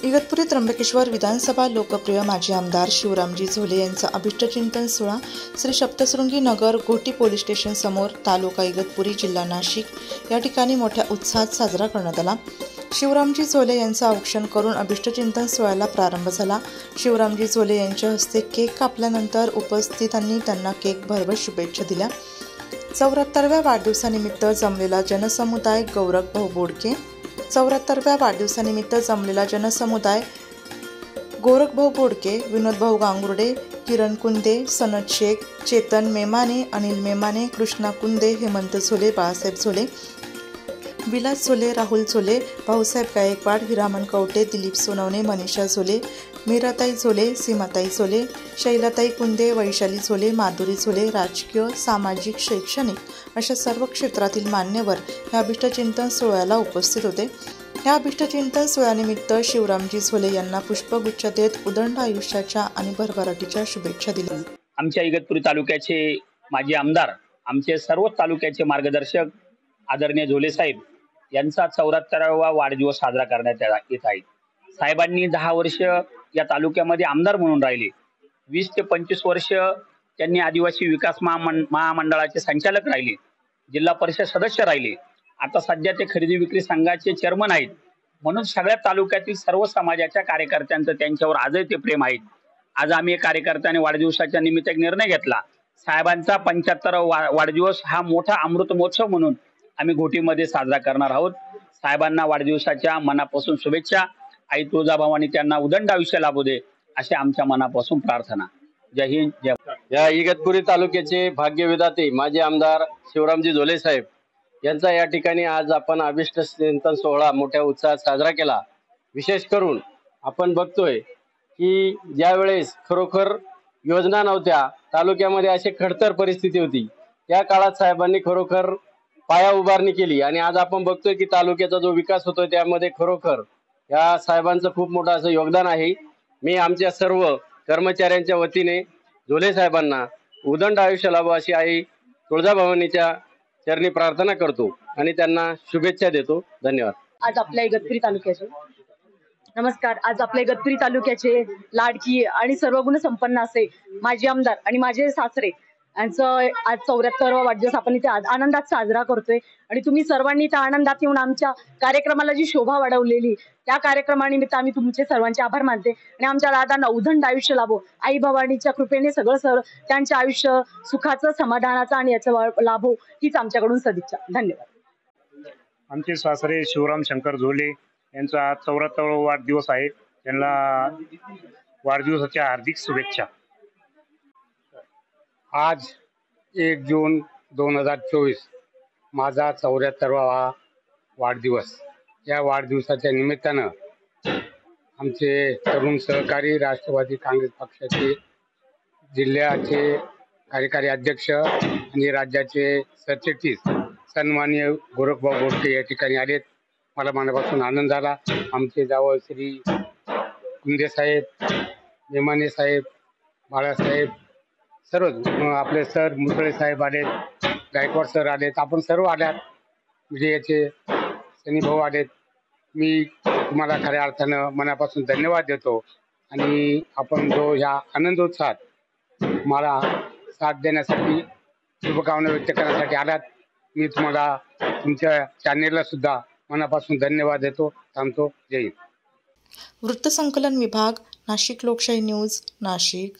इगतपुरी त्र्यंबकेश्वर विधानसभा लोकप्रिय माजी आमदार शिवरामजी झोले यांचा अभिष्टचिंतन सोहळा श्री सप्तशृंगी नगर घोटी पोलीस स्टेशन समोर तालुका इगतपुरी जिल्हा नाशिक या ठिकाणी मोठ्या उत्साहात साजरा करण्यात आला। शिवरामजी झोले यांचा औक्षण करून अभिष्टचिंतन सोहळ्याला प्रारंभ झाला। शिवरामजी झोले यांच्या हस्ते केक कापल्यानंतर उपस्थितांनी त्यांना केक भरभर शुभेच्छा दिल्या। 74व्या वाढदिवसानिमित्त जमलेला जनसमुदाय गौरव भाऊ बोडके 74व्या वाढदिवसानिमित्त जमलेला जनसमुदाय गोरखभाऊ बोडके, विनोदभाऊ गांगुर्डे, किरण कुंदे, सनत शेख, चेतन मेमाने, अनिल मेमाने, कृष्णा कुंदे, हेमंत झोले, बाळासाहेब झोले, विलास झोले, राहुल झोले, भाऊसाहेब गायकवाड, हिरामन कवटे, दिलीप सोनवणे, मनीषा झोले, मीराताई झोले, सीमाताई झोले, शैलाताई कुंदे, वैशाली झोले, माधुरी झोले, राजकीय, सामाजिक, शैक्षणिक अशा सर्व क्षेत्रातील मान्यवर या अभिष्टचिंतन सोहळ्याला उपस्थित होते। या अभिष्टचिंतन सोहळ्यानिमित्त शिवरामजी झोले यांना पुष्पगुच्छ देत उदंड आयुष्याच्या आणि भरभराटीच्या शुभेच्छा दिल्या। आमच्या इगतपुरी तालुक्याचे माजी आमदार, आमचे सर्व तालुक्याचे मार्गदर्शक आदरणीय झोले साहेब यांचा 74वा वाढदिवस साजरा करण्यात येत आहे। साहेबांनी 10 वर्ष या तालुक्यामध्ये आमदार म्हणून राहिले। 20 ते 25 वर्ष त्यांनी आदिवासी विकास महामंडळाचे संचालक राहिले, जिल्हा परिषद सदस्य राहिले। आता सध्या ते खरेदी विक्री संघाचे चेअरमन आहेत। म्हणून सगळ्या तालुक्यातील सर्व समाजाच्या कार्यकर्त्यांचं त्यांच्यावर आजही ते प्रेम आहे। आज आम्ही कार्यकर्त्यांनी वाढदिवसाच्या निमित्त एक निर्णय घेतला। साहेबांचा 75वा वाढदिवस हा मोठा अमृत महोत्सव म्हणून आम्ही घोटीमध्ये साजरा करणार आहोत। साहेबांना वाढदिवसाच्या मनापासून शुभेच्छा। आई तुळजाभवानी त्यांना उदंड आयुष्य लाभू दे अशी आमच्या मनापासून प्रार्थना। जय हिंद, जय भारत। या इगतपुरी तालुक्याचे भाग्यविधाते माजी आमदार शिवरामजी झोले साहेब यांचा या ठिकाणी आज आपण अभिष्टचिंतन सोहळा मोठ्या उत्साहात साजरा केला। विशेष करून आपण बघतोय की ज्यावेळेस खरोखर योजना नव्हत्या, तालुक्यामध्ये अशी खडतर परिस्थिती होती, त्या काळात साहेबांनी खरोखर पाया उभारणी केली आणि आज आपण बघतोय की तालुक्याचा जो विकास होतोय त्यामध्ये खरोखर या साहेबांचं खूप मोठं असं योगदान आहे। मी आमच्या सर्व कर्मचाऱ्यांच्या वतीने झोले साहेबांना उदंड आयुष्य लाभो अशी आई तुळजाभवानीच्या चरणी प्रार्थना करतो आणि त्यांना शुभेच्छा देतो। धन्यवाद। आज आपल्या इगतपुरी तालुक्याचे नमस्कार। आज आपल्या इगतपुरी तालुक्याचे लाडकी आणि सर्वगुण संपन्न असे माजी आमदार आणि माझे सासरे यांचं आज 74वा वाढदिवस आपण इथे आज आनंदात साजरा करतोय आणि तुम्ही सर्वांनी त्या आनंदात येऊन आमच्या कार्यक्रमाला जी शोभा वाढवलेली त्या कार्यक्रमानिमित्त आम्ही तुमचे सर्वांचे आभार मानते आणि आमच्या दादांना उदंड आयुष्य लाभो, आई भवानीच्या कृपेने सगळं त्यांचे आयुष्य सुखाचं, समाधानाचं आणि याचं लाभो हीच आमच्याकडून सदिच्छा। धन्यवाद। आमचे सासरे शिवराम शंकर झोले यांचा 74वा वाढदिवस आहे, त्यांना वाढदिवसाच्या हार्दिक शुभेच्छा। आज 1 जून 2024 माझा 74वा वाढदिवस। या वाढदिवसाच्या निमित्तानं आमचे तरुण सहकारी राष्ट्रवादी काँग्रेस पक्षाचे जिल्ह्याचे कार्यकारी अध्यक्ष आणि राज्याचे सरचिटणीस सन्माननीय गोरखभाऊ बोडके या ठिकाणी आलेत। मला मनापासून आनंद झाला। आमचे जावळ श्री कुंदे साहेब, मेमाने साहेब, बाळासाहेब, सर्व आपले सर मुसळे साहेब आलेत, गायकवाड सर आलेत, आपण सर्व आल्यात, मीडियाचे सनी भाऊ आलेत। मी तुम्हाला खऱ्या अर्थानं मनापासून धन्यवाद देतो आणि आपण जो ह्या आनंदोत्सवात मला साथ देण्यासाठी, शुभकामना व्यक्त करण्यासाठी आलात, मी तुम्हाला तुमच्या चॅनेलला सुद्धा मनापासून धन्यवाद देतो। थांबतो। जय हिंद। वृत्तसंकलन विभाग, नाशिक लोकशाही न्यूज, नाशिक।